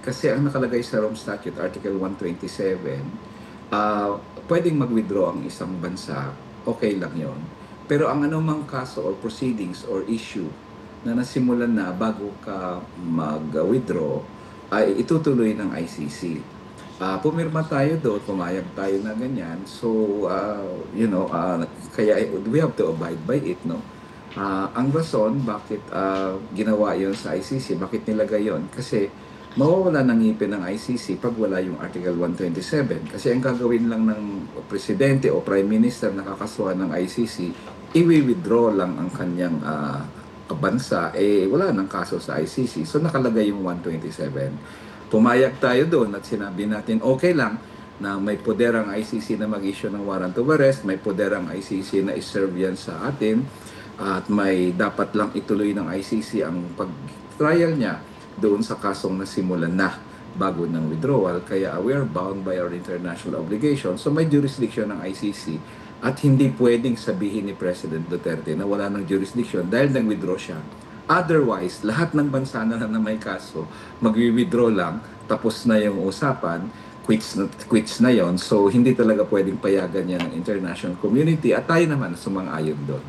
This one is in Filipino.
Kasi ang nakalagay sa Rome Statute, Article 127, pwedeng mag-withdraw ang isang bansa, okay lang yon. Pero ang anumang kaso or proceedings or issue na nasimulan na bago ka mag-withdraw, ay itutuloy ng ICC. Pumirma tayo doon, pumayag tayo na ganyan. So, kaya we have to abide by it, no? Ang rason, bakit ginawa yon sa ICC, bakit nilagay yon? Kasi mawawala ng ngipin ng ICC pag wala yung Article 127. Kasi ang gagawin lang ng presidente o prime minister na kakasuhan ng ICC, i-withdraw lang ang kanyang bansa, wala ng kaso sa ICC. So nakalagay yung 127. Pumayag tayo doon at sinabi natin okay lang na may poder ang ICC na mag-issue ng warrant of arrest, may poder ang ICC na iserve yan sa atin, at may dapat lang ituloy ng ICC ang pag-trial niya doon sa kasong nasimulan na bago ng withdrawal. Kaya we are bound by our international obligations. So may jurisdiction ng ICC at hindi pwedeng sabihin ni President Duterte na wala ng jurisdiction dahil nag-withdraw siya. Otherwise, lahat ng bansa na may kaso, mag-withdraw lang, tapos na yung usapan, quits na yon. So hindi talaga pwedeng payagan yan ng international community at tayo naman sumang-ayon doon.